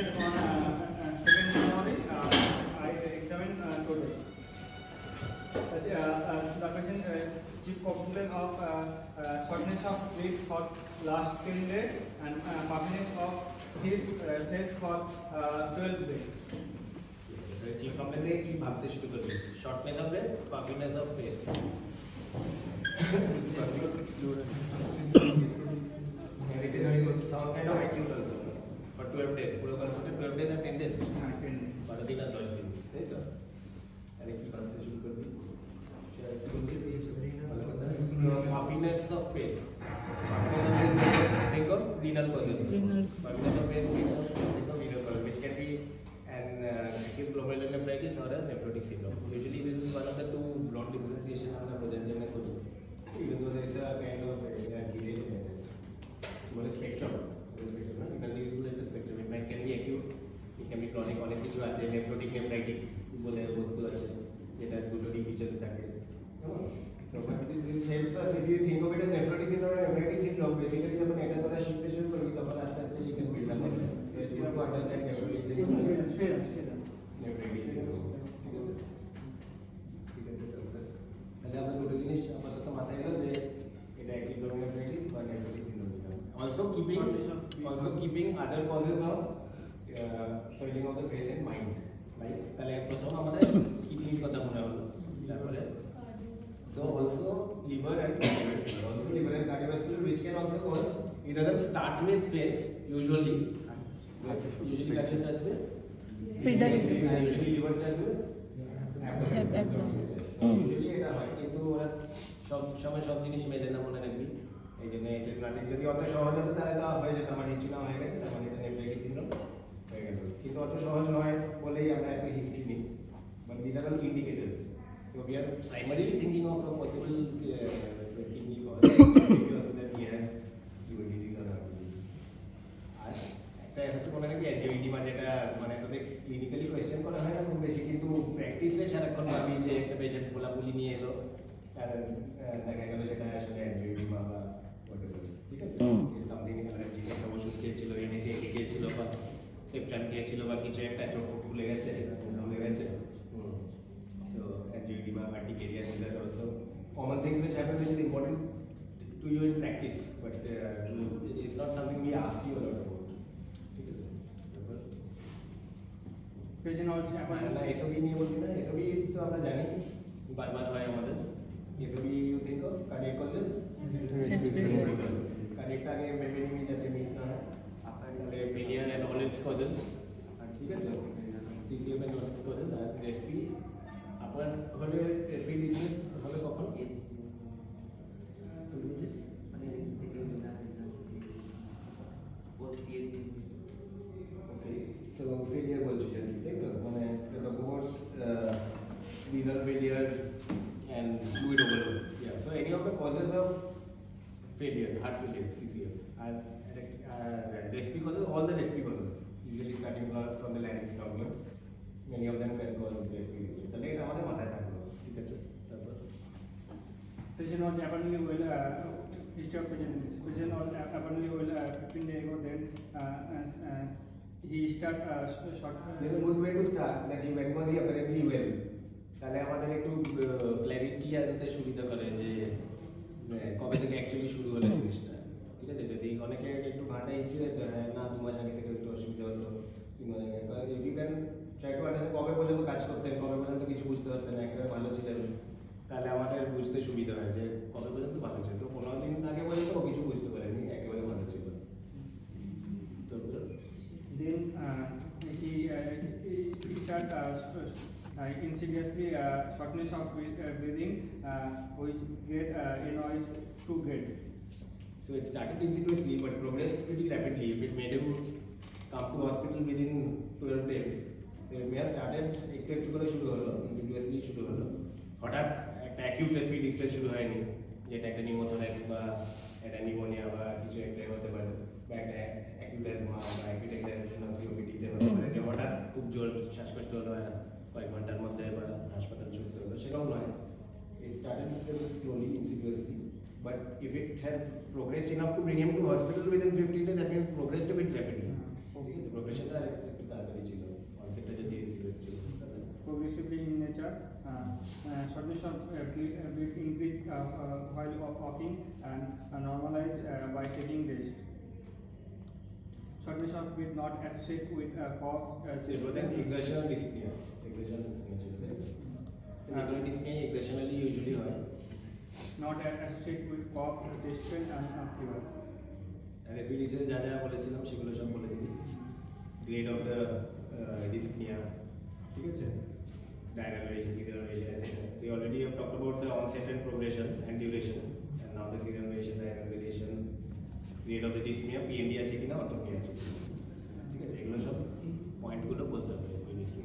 started on 2nd January. I examined today. The patient chief complaint of shortness of breath for last 10 days and puffiness of his face for 12 days. chief complaint में की भागते शुरू कर दी shortness of breath, puffiness of face. Some kind of acute also for 12 days. पूरा consulted 12 days and 10 days. 12 दिन और 10 दिन. ठीक है. अरे की भागते शुरू कर दी. Puffiness of face. Think of renal causes. Puffiness of face. Think of renal causes, which can be an acute glomerulonephritis or a nephrotic syndrome. Usually, this is one of the two broad differentiation of the Progesterone causes. Even though there is a kind of delay in it. What is spectrum? Renal disease is a spectrum. It can be acute, it can be chronic, অনেক কিছু আছে, nephrotic nephritic বলে বস্তু আছে, যেটা দুটোরই features থাকে. So this helps us if you think of it as nephrotic syndrome or nephritic syndrome. Basically, जब अपन ऐसा तरह शिफ्ट शुरू करेंगे तो अपन आस्ते आस्ते you can build up on it. You have to understand nephrotic syndrome. Nephritic syndrome. ठीक है सर. তাহলে আমরা দুটো জিনিস আপাতত মাথায় এলো যে এটা acute glomerulonephritis বা nephrotic syndrome. Also keeping other causes of swelling of the face in mind. Like তাহলে প্রথম আমাদের কিডনির কথা মনে হলো. তারপরে so also liver and cardiovascular, which can also cause. It doesn't start with face usually. Usually cardio starts with pedal. Usually liver starts with abdomen. Usually এটা হয় কিন্তু ওরা সব সময় সব জিনিস মেলে না মনে রাখবি এই জন্য এটা নাতিক যদি অত সহজ হতো তাহলে তো হয়ে যেত আমার হিস্ট্রি না হয়ে গেছে তার মানে এটা নেফ্রাইটিস সিনড্রোম হয়ে গেল কিন্তু অত সহজ নয় বলেই আমরা এত হিস্ট্রি নিই but this are all indicators. So we are primarily thinking of a possible kidney cause because that he has liver disease or heart disease. আর একটা হচ্ছে মনে রাখবি অ্যাঞ্জিওইডিমা যেটা মানে তোদের ক্লিনিক্যালি কোয়েশ্চেন করা হয় না খুব বেশি কিন্তু প্র্যাকটিসে সারাক্ষণ ভাবি যে একটা পেশেন্ট পোলাপুলি নিয়ে এলো দেখা গেল সেটা আসলে অ্যাঞ্জিওইডিমা বা whatever. ঠিক আছে সামথিং অ্যালার্জি একটা ওষুধ খেয়েছিল এনএসি খেয়েছিল বা সেপট্রান খেয়েছিল বা কিছু একটা চোখ ফুলে গেছে ফুলে গেছে. So angioedema, urticaria, these are also common things which happen which is important to you in practice, but it's not something we ask you a lot about. Patient also না SOB নিয়ে বলবি না SOB তো আমরা জানি বারবার হয় আমাদের. SOB you think of cardiac causes, cardiac টাকে ভেবে নিবি যাতে মিস না হয়. তাহলে failure and all its causes, ঠিক আছে CCF and all its causes R SP আপনার হলে ফ্রি ডিসমিস হবে কখন মানে থেকে না post PSC okay so failure বলছিস আর কি তাই তো মানে about renal failure and fluid overload. Yeah, so any of the causes of failure, heart failure, CCF and respiratory causes, all the respiratory causes usually starting from the larynx downward. Many of them can cause respiratory disease. So later আমাদের মাথায় থাকবে ঠিক আছে. তারপর patient was apparently well history of patient was apparently well 15 days ago then he start short this is a good way to start that he when was he apparently well তাহলে আমাদের একটু clarity আনতে সুবিধা করে যে কবে থেকে actually শুরু হলো জিনিসটা. ঠিক আছে যদি অনেকে একটু ঘাটা হিস্ট্রি দিতে হয় না 2 মাস আগে থেকে একটু অসুবিধা হতো মানে if you can try to understand কবে পর্যন্ত কাজ করতেন কবে পর্যন্ত কিছু বুঝতে পারতেন একেবারে ভালো ছিলেন তাহলে আমাদের বুঝতে সুবিধা হয় যে কবে পর্যন্ত ভালো ছিল. তো 15 দিন আগে পর্যন্ত ও কিছু বুঝতে পারেনি একেবারে ভালো ছিল. তো then he start insidiously shortness of breathing which get is 2 grade. So it started insidiously but progressed pretty rapidly. If it made him come to hospital within 12 days, so it may have started একটু করে শুরু হলো insidiously শুরু হলো হঠাৎ একটা acute respiratory distress শুরু হয়নি যেটা একটা নিউমোথোরাক্স বা একটা নিউমোনিয়া বা কিছু একটা হতে পারে বা একটা acute asthma বা acute exhalation of COPD তে হতে পারে যে হঠাৎ খুব জোর শ্বাসকষ্ট হলো কয়েক ঘন্টার মধ্যে বা হাসপাতাল ছুটতে হলো সেরকম নয়. It started slowly insidiously but if it has progressed enough to bring him to hospital within 15 days that means progressed a bit rapidly. ঠিক আছে, প্রোগ্রেশনটা একটু তাড়াতাড়ি ছিল, কনসেপ্টটা যদি সিরিয়াস ছিল তাহলে progressively in nature. Shortness of breath increase while walking and normalize by taking rest. Shortness of breath not associated with cough. it was an exertional dyspnea. Exertional dyspnea ছিল, তাই তো? Exertional dyspnea exertionally usually হয়। Not associated with cough, chest pain and fever. আর এপিডিসে যা যা বলেছিলাম সেগুলো সব বলে দিই। গ্রেড অফ দ্য dyspnea, ঠিক আছে, diurnal variation, seasonal variation, etc. We already have talked about the onset and progression and duration, and now the seasonal variation, diurnal variation, grade of the dyspnea, PND আছে কিনা, orthopnea আছে কিনা, ঠিক আছে, এগুলো সব পয়েন্টগুলো বলতে হবে ঠিক আছে।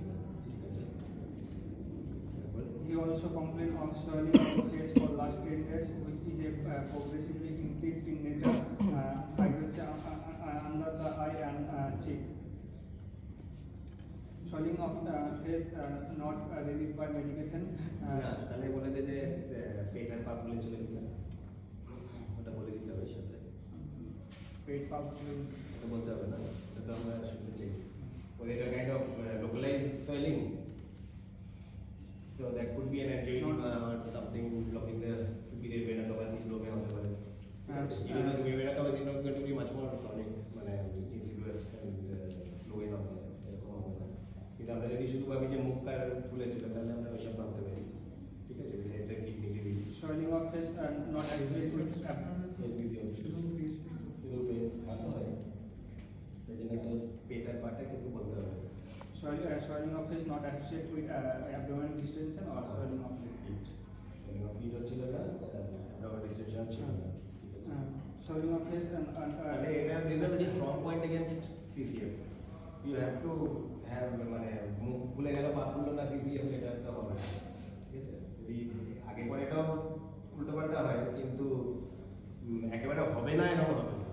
He also complained of swelling of the face for last 10 days, which is a progressively increased in nature, under the eye and cheek. Swelling of face not relieved by medication. তাহলে বলে দে যে পেট আর পা ফুলে চলে কিনা, ওটা বলে দিতে হবে সাথে। পেট পা ওটা বলতে হবে না, এটা আমরা শুনতে চাই। Whether it a kind of localized swelling, so that could be an angioedema or something blocking the superior vena cava syndrome হতে পারে। Even though superior vena cava syndrome is going to be much more chronic, মানে insidious and slow in onset, এরকম হবে না। কিন্তু আমরা যদি শুধু ভাবি যে মুখ কার ফুলেছিল তাহলে আমরা ওইসব ভাবতে পারি, ঠিক আছে, besides the kidney disease, swelling of face not associated with শুধু face ভালো হয়, সেই জন্য তো পেট আর পাটা কিন্তু বলতে হবে। swelling of face not associated with abdominal distension or swelling of feet. feet হচ্ছিল না, abdominal distension ছিল না, ঠিক আছে। Swelling of face and তাহলে এটা there is a very strong point against CCF. You have to have মানে মুখ ফুলে গেল পা ফুললো না, CCF এটা তো হবে না, ঠিক আছে। যদি আগে পরে এটাও উল্টো পাল্টা হয় কিন্তু একেবারে হবে না, এটাও হবে না,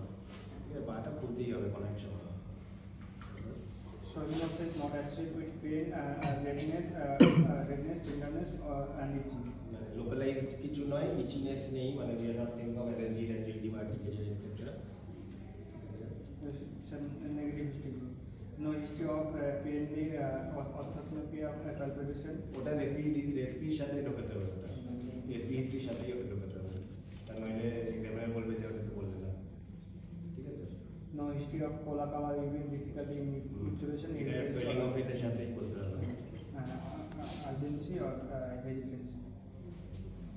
ঠিক আছে, পাটা ফুলতেই হবে কোনো এক সময়। swelling of face not associated with pain, redness, tenderness and itching. মানে লোকালাইজড কিছু নয়, ইচিনেস নেই, মানে we are not thinking of allergies, angioedema, urticaria, etc. It's a negative history. No history of PND, orthopnea, palpitation. ওটা রেসপির সাথে ঢোকাতে হবে, ওটা রেসপি হিস্ট্রির সাথেই ওটা ঢোকাতে হবে, তার নইলে এক্সামিনার বলবে যে ওটা তো বলবে না, ঠিক আছে। No history of cola cava urine difficulty in maturation, এটা সোয়েলিং অফ ফেসের সাথেই বলতে হবে, urgency or hesitancy.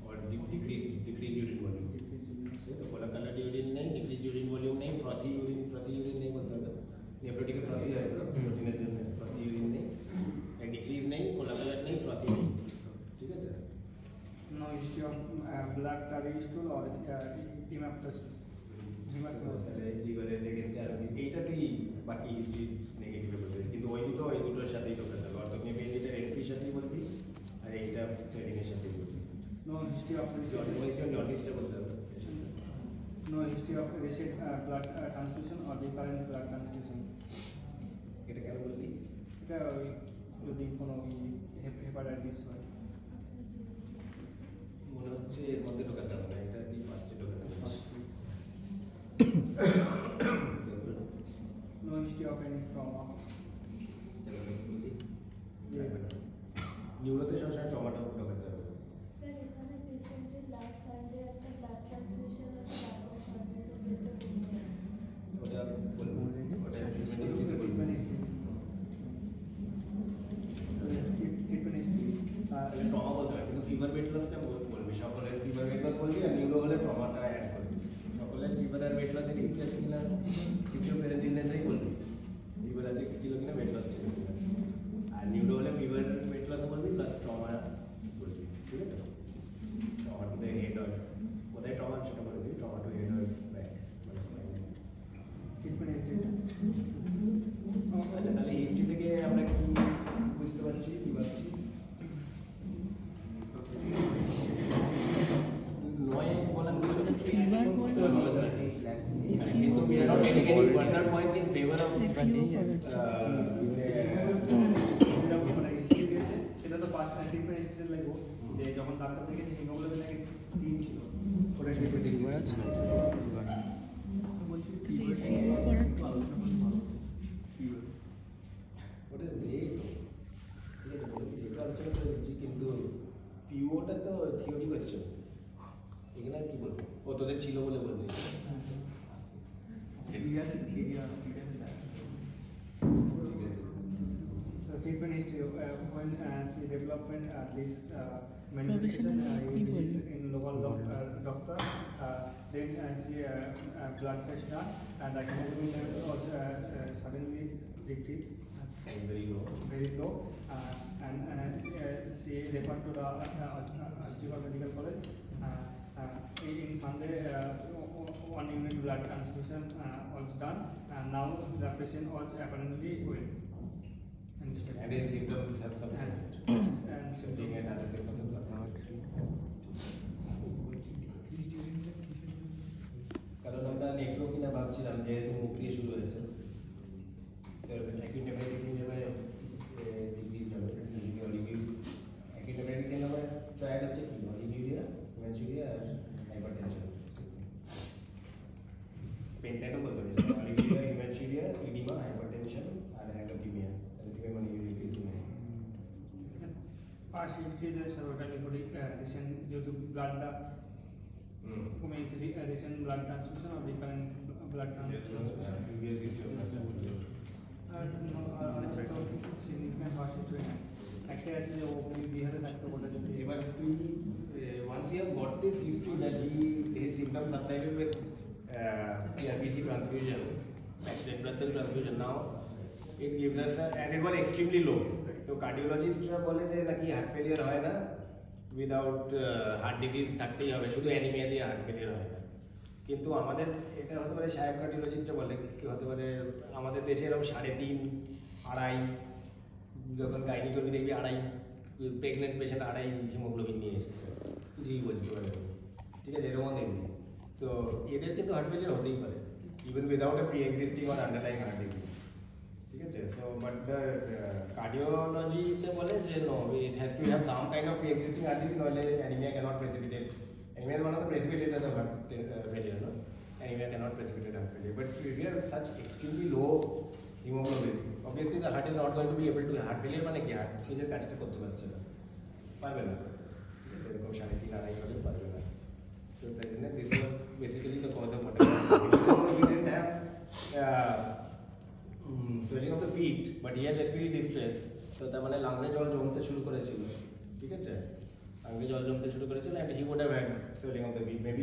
or decrease urine volume, তো কোলা কালার ইউরিন নেই, ডিক্রিজ ইউরিন ভলিউম নেই, ফ্রথি ইউরিন নেই বলতে হবে। নেফ্রোটিকে ফ্রথি হয় তো প্রোটিনের জন্য, ফ্রথি ইউরিন নেই, ডিক্রিজ নেই, কোলা কালার নেই, ফ্রথি নেই, ঠিক আছে। No history of black tarry stool or hemoptysis. লিভারের এগেইনস্টে আর এইটাতেই বাকি হিস্ট্রি নেগেটিভে বলতে হবে, কিন্তু ওই দুটোর সাথেই ঢোকাতে হবে। অর্থোপনিয়া পেইনটা রেসপির সাথেই বলবি আর এইটা সোয়েলিংয়ের সাথেই বলবি। No history of জন্ডিসটা বলতে হবে। no history of recent blood transfusion or recurrent blood transfusion. এটা কেন বললি? এটা যদি কোনো হেপাটাইটিস হয়, মনে হচ্ছে এর মধ্যে ঢোকাতে হবে না, এটা দিয়ে ফার্স্টে ঢোকাতে হবে। no history of any trauma. নিউরোতে সবসময় ট্রমাটা ঢোকাতে হবে। স্যার এখানে পেশেন্টের লাস্ট সানডে একটা ব্লাড ট্রান্সফিউশন আছে, ওটা বলবো, ওটা ট্রমা বলতে হবে, কিন্তু ফিভার ওয়েট লসটা বলবি, সকলের ফিভার ওয়েট লস বলবি, আর নিউরো হলে ট্রমাটা অ্যাড করবি। সকলের ফিভার আর ওয়েট লসের হিস্ট্রি আছে কিনা, কিছু প্রেজেন্ট ইলনেসেই বলবি, ফিভার আছে ছিল কিনা, ওয়েট লস ছিল কিনা। আর নিউরো হলে ফিভার ওয়েট লসও বলবি প্লাস ট্রমা বলবি, ঠিক আছে। Trauma to the head or কোথায় ট্রমা সেটা বলে দিবি, trauma to head or back, মানে ট্রিটমেন্ট হিস্ট্রি। আচ্ছা, তাহলে হিস্ট্রি থেকে আমরা কি বুঝতে পারছি, কি পাচ্ছি? নয় বলা কিন্তু we are not getting any further points in favor of সেটা তো পাঁচ ট্রিটমেন্ট হিস্ট্রি লাগবো, যে যখন ডাক্তার থেকে হিমোগ্লোবিন নাকি 3 ছিল, ওটা ট্রিটমেন্ট হিস্ট্রি আছে। The treatment history when she development this manipulation you visit in local doctor, then she blood test done and the hemoglobin level was suddenly decreased. Very low. Very low, and she referred to the Arjiva Medical College. In Sunday, 1 unit blood transfusion was done, and now the patient was apparently well. And his symptoms have subsided. And Sweating and other symptoms have subsided. কারণ আমরা নেক্রো কিনা ভাবছিলাম যেহেতু মুখ দিয়ে শুরু হয়েছে তো অ্যাকিউট হেপাটাইটিস হিসেবে ডিগ্রিজ হবে অলিভিউ অ্যাকিউট হেপাটাইটিস হিসেবে ট্রায়াড হচ্ছে কি অলিভিউরিয়া ম্যানচুরিয়া আর হাইপারটেনশন পেন্টাইনও বলতে পারি অলিভিউরিয়া ম্যানচুরিয়া ইডিমা হাইপারটেনশন আর অ্যাঙ্গোটিমিয়া মানে Partial lipotic recent due to blood recent blood transfusion or recurrent blood transfusion. Significant heart situation. Actually, as the behavior that the water. But once you have got this history that his symptoms subsided with PRBC transfusion, red blood cell transfusion, now it gives us and it was extremely low. তো কার্ডিওলজিস্টরা বলে যে নাকি heart failure হয় না without heart disease থাকতেই হবে শুধু anaemia দিয়ে হার্ট ফেলিয়ার হয় না কিন্তু আমাদের এটা হতে পারে সাহেব কার্ডিওলজিস্টরা বলে কি হতে পারে আমাদের দেশে এরকম 3.5 2.5 যখন গাইনি করবি দেখবি 2.5 প্রেগনেন্ট পেশেন্ট 2.5 হিমোগ্লোবিন নিয়ে এসছে কিছুই বুঝতে পারে ঠিক আছে এরকম দেখবি তো এদের কিন্তু হার্ট ফেলিয়ার হতেই পারে even without a pre existing or underlying heart disease ঠিক আছে সো বাট দ্য কার্ডিওলজিতে বলে যে no it has to have some kind of pre existing heart disease নইলে anaemia cannot precipitate anaemia one of the precipitator of heart failure no anemia cannot precipitate heart failure but if you have such extremely low hemoglobin obviously the heart is not going to be able to heart failure মানে কি heart নিজের কাজটা করতে পারছে না পারবে না এরকম 3.5 2.5 হলে পারবে না so that is this was basically the cause of mortality he didn't have swelling of the feet but he had respiratory distress so তার মানে লাংসে জল জমতে শুরু করেছিল ঠিক আছে লাংসে জল জমতে শুরু করেছিল and he would have had swelling of the feet maybe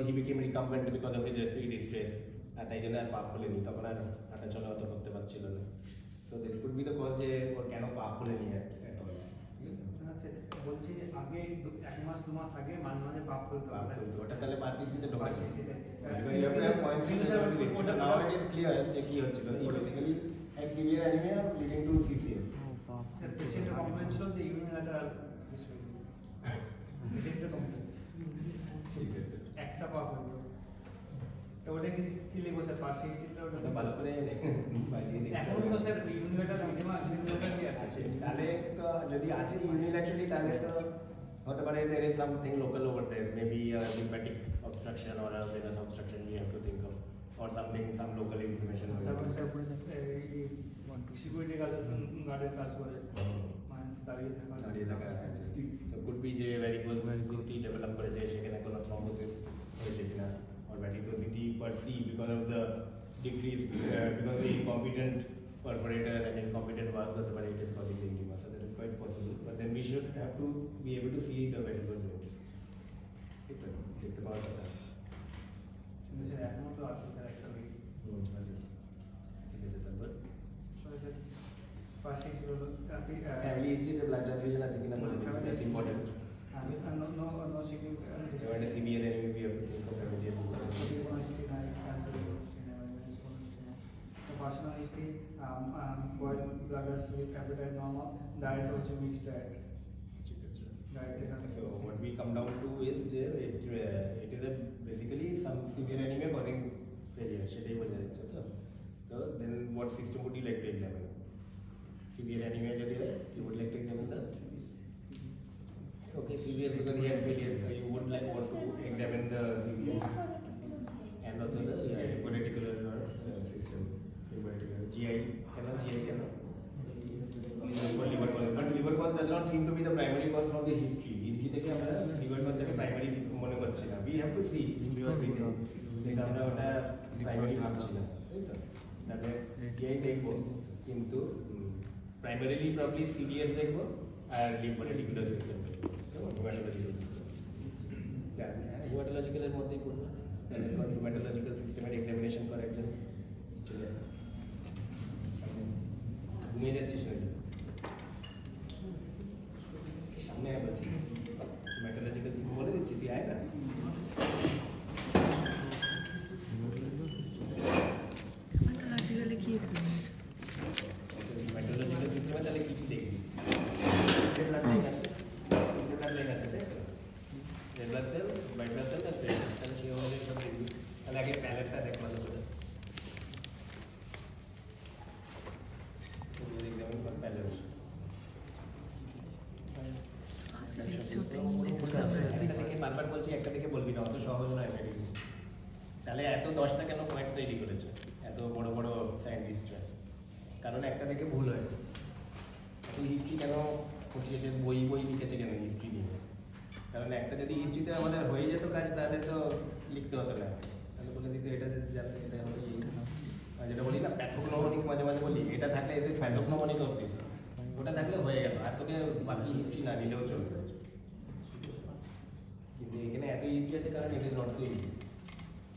he became recumbent because of his respiratory distress আর তাই জন্য আর পা খুলেনি তখন আর হাঁটা চলা অত করতে পারছিল না so this could be the cause যে ওর কেন পা খুলেনি at all বলছি আগে 1 মাস 2 মাস আগে মাঝে মাঝে পাপ খুলতে ওটা তাহলে 5 ডিগ্রিতে ঢোকায় because you have to have points now it is clear যে কি হচ্ছিল he basically had severe anemia leading to CCS পেশেন্টের কমপ্লেইন ছিল যে ইউনিল্যাটারাল পেশেন্টের কমপ্লেইন ঠিক আছে একটা পাপ হলো তো ওটা কি লিখবো স্যার পাশে চিত্রটা ওটা ভালো করে বাজিয়ে দিই এখন তো স্যার ইউনিল্যাটারাল ইউনিল্যাটারাল কি আছে তাহলে তো যদি আছে ইউনিল্যাটারালি তাহলে তো হতে পারে there is something local over there maybe a lymphatic obstruction or a venous obstruction you have to think of or something some local inflammation security গার্ডের কাজ করে মানে দাঁড়িয়ে থাকা আছে so could be যে varicosity develop করেছে সেখানে কোনো thrombosis হয়েছে কিনা or varicosity per se because of the decrease because the incompetent perforator and incompetent valves হতে পারে it is causing the edema so that is quite possible but then we should have to be able to see the varicose veins ঠিক আছে দেখতে পাওয়ার কথা কিন্তু sir এখনো তো আছে স্যার একটা উইক আছে ঠিক আছে তারপর স্যার পাশে ছিল family history তে blood transfusion আছে কিনা বলে দিন that's important no significant you want a severe anemia we have to think of family personal history boiled blood sleep appetite normal diet also mixed diet so what we come down to is it is a basically some severe anemia causing failure সেটাই বোঝা যাচ্ছে তো so then what system would you like to examine severe anemia যদি হয় you would like to examine the okay CVS because he had failure so you would like want to examine the CVS and also the reticular system GI cannot liver cause but liver cause does not seem to be the primary cause from the history থেকে আমরা liver cause টাকে primary মনে করছি না we have to see কিন্তু আমরা ওটা primary ভাবছি না তাই তো primarily probably CDS দেখবো আর লিম্ফোরেটিকুলার সিস্টেম দেখবো, হেমাটোলজিক্যাল হেমাটোলজিক্যালের মধ্যেই পড়বো। হেমাটোলজিক্যাল সিস্টেমের এক্সামিনেশন করে একজন চলে যাবে। ঘুমিয়ে যাচ্ছিস নাকি? সামনে আয় বলছি, হেমাটোলজিক্যাল বলে দিচ্ছি, তুই আয় না। মেট্রোলজিক্যাল সিস্টেমে তাহলে কি কি দেখবি? ব্লাড লাইন আছে, ব্লাড লাইন আছে, তাই তো? Red blood cell, white blood cell আর প্লেটলেট, তাহলে সেই অনুযায়ী সব দেখবি। তাহলে আগে প্যালেটটা দেখ ভালো করে। এক্সামিন কর প্যালেট। একটা থেকে বারবার বলছি, একটা থেকে বলবি না, অত সহজ নয় মেডিসিন। তাহলে এত 10টা কেন পয়েন্ট তৈরি করেছে এত বড় বড় সায়েন্টিস্টরা? কারণ একটা থেকে ভুল হয়। এত হিস্ট্রি কেন খুঁচিয়েছে, বই বই লিখেছে কেন হিস্ট্রি নিয়ে? কারণ একটা যদি হিস্ট্রিতে আমাদের হয়ে যেত কাজ, তাহলে তো লিখতে হতো না। তাহলে বলে দিত এটা জানলে এটা হলো এই, যেটা বলি না প্যাথোগনোমনিক, মাঝে মাঝে বলি এটা থাকলে এদের প্যাথোগনোমনিক হতে, ওটা থাকলে হয়ে গেল, আর তোকে বাকি হিস্ট্রি না নিলেও চলবে। কিন্তু এখানে এত হিস্ট্রি আছে কারণ এটা নট সো ইজি।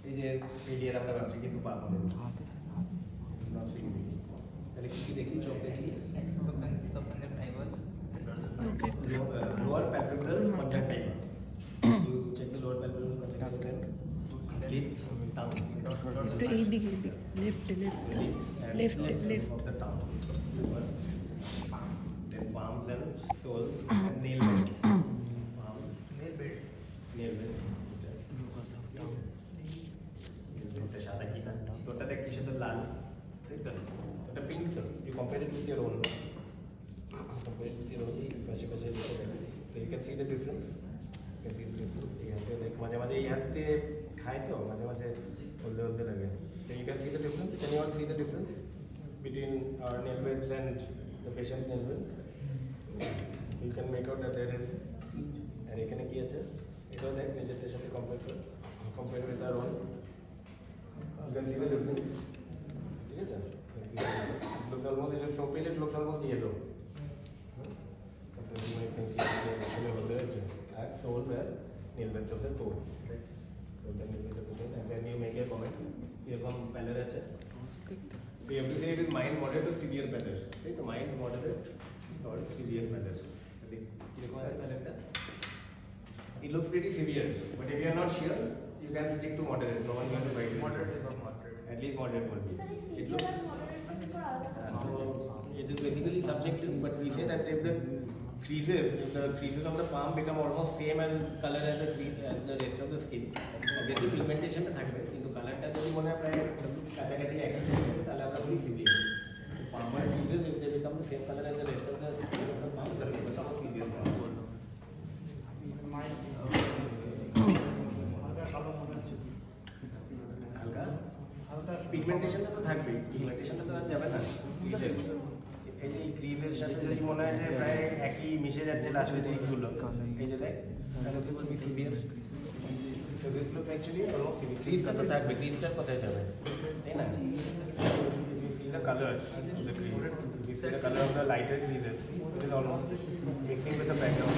এই যে ফেলিয়ার আমরা ভাবছি কিন্তু পাবো না। তাহলে কি দেখি, চোখ দেখি, lower palpebral conjunctiva. You check the lower palpebral conjunctiva, lips, tongue. Left of the tongue. Then palms and soles and nail beds. Palms, nail beds. সাদা কি না, তোরটা দেখ কিসে তো লাল, ঠিক তো? ওটা পিঙ্ক তো, you compare it with your own. Compare it with your own. পাশে পাশে so you can see the difference. You can see the difference. এই হাতে দেখ, মাঝে মাঝে এই হাতে খায় তো, মাঝে মাঝে হলদে হলদে লাগে। So you can see the difference. Can you all see the difference between our nail beds and the patient's nail beds? You can make out that there is, and এখানে কি আছে এটাও দেখ নিজের সাথে compare with our own. You can see the difference. ঠিক আছে? It looks almost, it is so pale, it looks almost yellow. You can see actually over there, at sole where nail beds of the toes. So then you make a put and then you make a comment. Here come pallor আছে. So you have to say it is mild, moderate or severe pallor. Right? Mild, moderate or severe pallor. It looks pretty severe, but if you are not sure, you can stick to moderate. No one going to bite. Moderate is not moderate. At least moderate will be. It looks. So it is basically subjective, but we say that if the creases of the palm become almost same as color as the rest of the skin, obviously pigmentation থাকবে, কিন্তু কালারটা যদি মনে হয় প্রায় কাছাকাছি একই থাকে, তাহলে আমরা বলি severe. Palmar creases, if they become the same color as the rest of the skin of the palm, then it becomes severe palm. পিগমেন্টেশনটা তো থাকবেই, পিগমেন্টেশনটা তো আর যাবে না। এই যে ক্রিজের সাথে যদি মনে হয় যে প্রায় একই মিশে যাচ্ছে লাস্টে এইগুলো, এই যে দেখ, তাহলে কি বলবি severe. So this looks actually almost severe. ক্রিজটা তো থাকবে, ক্রিজটার কোথায় যাবে, তাই না? You see the color of the crease, you see the color of the lighter creases, it is almost mixing with the background.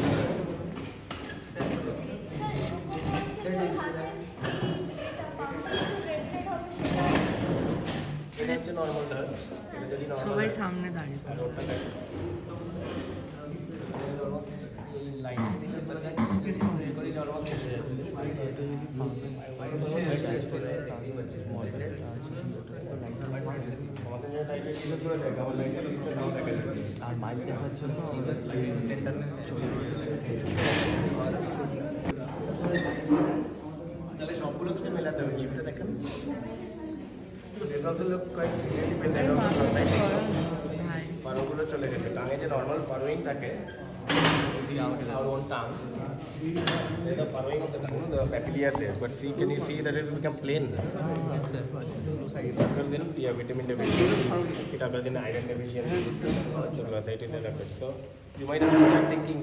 এটা হচ্ছে নরমাল ডার্ক, এটা যদি নরমাল সবাই সামনে দাঁড়িয়ে আর ওটা দেখ এই লাইট দিকে পরে দেখ এই করে নরমাল এসে যাচ্ছে আমাদের যে লাইটের দিকে করে দেখ, আমার লাইটের দিকে নাও দেখা যাচ্ছে আর মাইক দেখাচ্ছে না, টেন্ডারনেস চলে তাহলে সবগুলো থেকে মেলাতে হবে। জিপটা দেখেন, this also looks quite severely painted on the side. ফারোগুলো চলে গেছে, টাঙে যে নর্মাল ফারোইং থাকে see our own tongue. There's the furrowing of the tongue, the papilla are there. But see, can you see that it has become plain? It occurs in vitamin deficiency. It occurs in iron deficiency. So glossitis and occurs. So you might have to start thinking,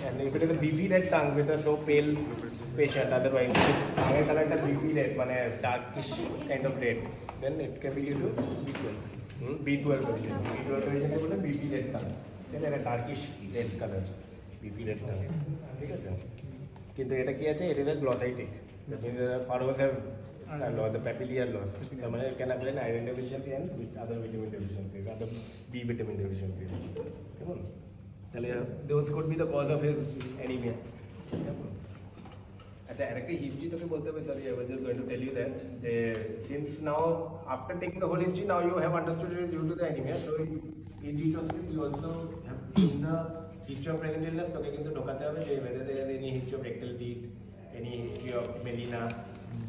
and if it is a beefy red tongue with a so pale patient, otherwise tongue color is beefy red, darkish kind of red, then it can be due to B12 deficiency. B12 deficiency is a beefy red tongue. Then a darkish red color, beefy red tongue. But it is a glossitic. That means the furrows have lost, the papillae are lost. It can happen in iron deficiency and other vitamin deficiencies, other B vitamin deficiencies. Come on. Those could be the cause of his anemia. History, sorry, I was just going to tell you that since now, after taking the whole history, now you have understood it is due to the anemia. So in each hospital, you also have in the history of present illness, whether there is any history of rectal teeth, any history of melena,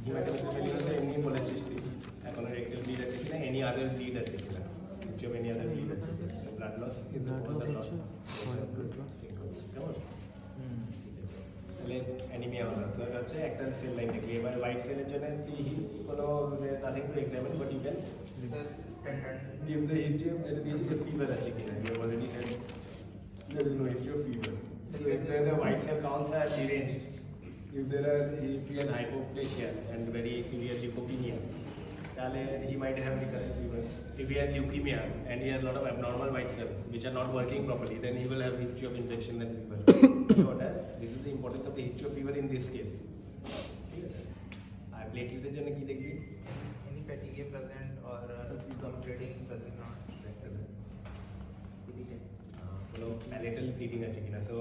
any polycystic, rectal bleed, any other bleed, history of any other bleed, so blood loss is the cause of loss. Anemia একটা cell line দেখলে এবার white cell এর জন্য কোনো nothing to examine, but you can give the history of the fever আছে কিনা. You have already said there is no history of fever. So if the white cell counts are deranged, if he has hypoplasia and very severe leukopenia, he might have recurrent fever. If he has leukemia and he has a lot of abnormal white cells which are not working properly, then he will have history of infection and fever. This is the importance of the history of fever in this case. Platelet any fatigue present or bleeding present not palatal bleeding. So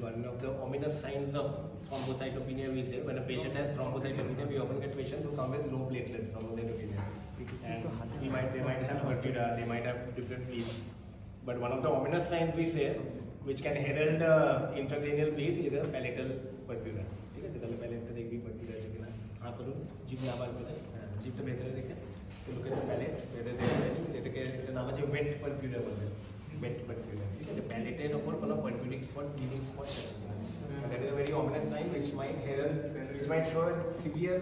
one of the ominous signs of thrombocytopenia we say, when a patient has thrombocytopenia, we often get patients who come with low platelets, thrombocytopenia. And they might have purpura, they might have different bleeds. But one of the ominous signs we say, which can herald intracranial bleed, is a palatal purpura. Look at the palate, whether there is any wet purpura. Wet purpura. The palate is a purpuric spot, bleeding spot. That is a very ominous sign which might show severe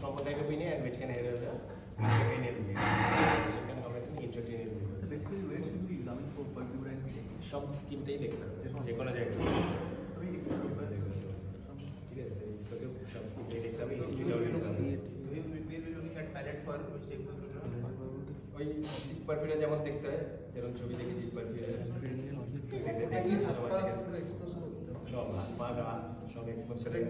thrombocytopenia and which can herald the intracranial bleed. Where should we examine for purpura and bleeding? সব স্কিমটাই দেখতে হবে যে কোনো জায়গায় সব স্কিমটাই দেখতে হবে ওই জিপ পারপিরা যেমন দেখতে হয় যেমন ছবি দেখে জিপ পারপিরা সব পা গা সব এক্সপোজ করে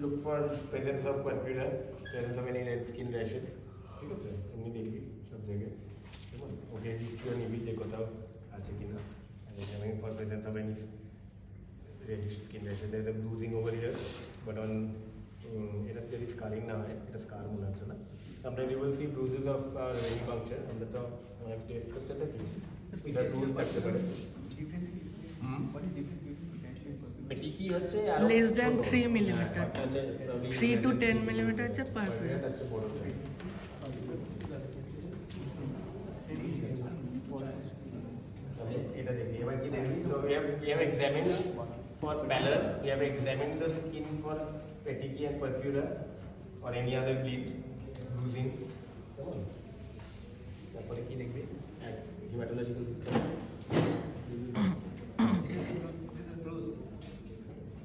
look for presence of purpura, presence of any red skin rashes. ঠিক আছে এমনি দেখবি সব জায়গায় ওকে হিস্ট্রি নিবি যে কোথাও আছে কিনা examining for presence of any reddish skin rashes. There is a bruising over here, but on it has very scarring now. It is scar mona chana. Sometimes you will see bruises of venipuncture on the top. I have taste करते थे कि इधर bruise करते पड़े. What is difference between potential purpura? Petiki হচ্ছে less than 3 millimeter. 3 to 10 millimeter হচ্ছে purpura. So we have examined for pallor, we have examined the skin for petechiae and purpura or any other bleed, bruising. Hematological system. This is bruise.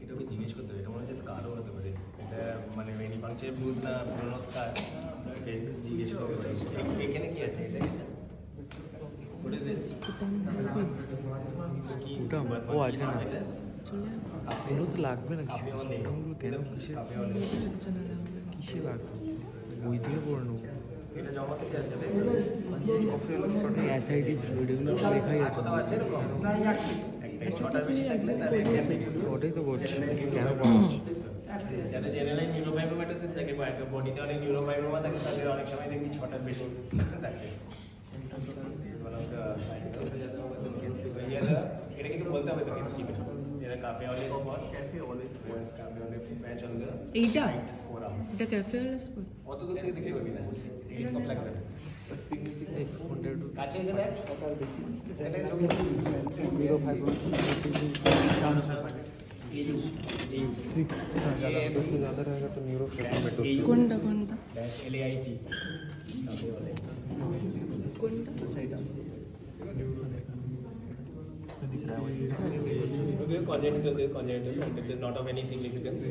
এটা কি জিজ্ঞেস করতে হবে, এটা মনে হচ্ছে স্কারও হতে পারে, এটা মানে ভেনিপাংচার ব্রুজ না পুরনো স্কার, জিজ্ঞেস করতে পারে। এখানে কি আছে, এটা কি ও আজকে না ওগুলো তো লাগবে না কিছু ওগুলো কেন কিসে লাগবে বই থেকে পড়ে নেবো এটা জমা থেকে আছে অ্যাসআইডি ফ্লুইড এগুলো লেখাই আছে ওটাই তো বলছি কেন পড়াচ্ছি যাদের জেনারেল নিউরোফাইব্রোমাটোসিস থাকে বা বডিতে অনেক নিউরোফাইব্রোমা থাকে তাদের অনেক সময় দেখবি 6টার বেশি থাকে এটা কিন্তু বলতে হবে তো স্কিমে যেটা cafe olive spot cafe olive patch on the এইটা এটা ক্যাফে অলিভ স্পট অত দূর থেকে দেখতে পাবি না টেলিস্কোপ লাগবে এই ফোনটা একটু কাছে এসে দেখ এটা ছবি কোনটা কোনটা LAIT কোনটা congenital, it is not of any significance.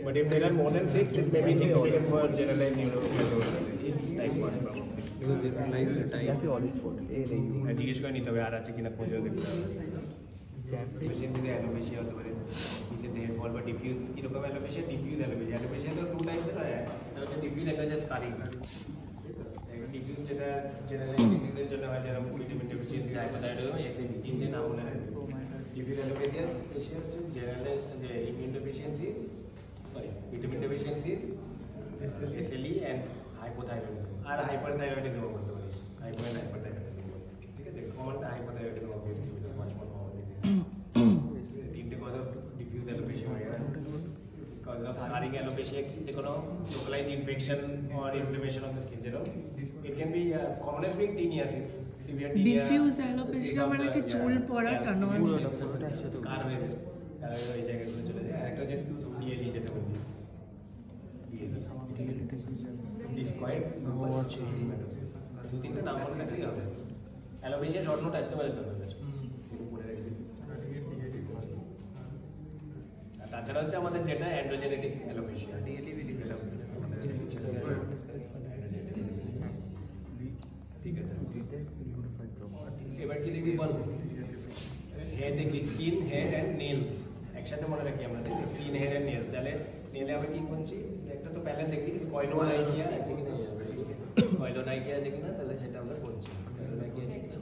But if there are more than 6, it may be significant for generalized neurofibromatosis type 1 probably. জিজ্ঞেস করে নিতে হবে আর আছে কিনা খোঁজও দেখতে হবে। পেশেন্ট যদি অ্যালোপেশিয়া হতে পারে, পিসের হেড ফল বা ডিফিউজ কিরকম অ্যালোপেশিয়া, ডিফিউজ অ্যালোপেশিয়া। অ্যালোপেশিয়া তো 2 টাইপসের হয়, একটা হচ্ছে ডিফিউজ, একটা হচ্ছে স্কারিং। ডিফিউজ যেটা জেনারেল ডিজিজের জন্য হয়, যেরকম ভিটামিন ডেফিসিয়েন্সি, হাইপোথাইরয়েডিজম, এসএবি, তিনটে নাম মনে রাখবে। ডিফিউজ অ্যালোপেশিয়া হচ্ছে জেনারেল যে immune deficiency, sorry vitamin deficiency, SLE and hypothyroidism. আর হাইপারথাইরয়েডিজম বলতে পারিস, হাইপো এন্ড হাইপারথাইরয়েডিজম। ঠিক আছে, কমনটা হাইপোথাইরয়েডিজম অবভিয়াসলি, এটা মাচ মোর কমন ডিজিজ। তিনটে কজ অফ ডিফিউজ অ্যালোপেশিয়া হয়, কজ অফ স্কারিং অ্যালোপেশিয়া কি যে কোনো localized infection or inflammation of the skin, you know. It can be commonest being tinniasis, severe tinniasis. Diffuse alopecia মানে কি চুল পড়াটা নয়? কার হয়েছে, তার ওই জায়গাগুলো চলে যায়। আরেকটা হচ্ছে ডিএলই, যেটা বলি ডিসকয়েড লুপাস এরিথেমাটোসিস। দু তিনটা নাম মনে রাখলেই হবে। অ্যালোপেশিয়া শর্ট নোট আসতে পারে তোমাদের, একটু পড়ে রাখবে। তাছাড়া হচ্ছে আমাদের যেটা অ্যান্ড্রোজেনেটিক অ্যালোপেশিয়া, ঠিক আছে। এবার কি দেখবি বল, হেয়ার দেখবি, স্কিন, হেয়ার অ্যান্ড নেলস একসাথে মনে রাখি আমরা, দেখি স্কিন, হেয়ার অ্যান্ড নেলস। তাহলে স্নেলে আমরা কি করছি, একটা তো প্যালেট দেখি কয়লোনাইকিয়া আছে কিনা, কয়লোনাইকিয়া আছে কিনা, তাহলে সেটা আমরা করছি। কয়লোনাইকিয়া আছে কিনা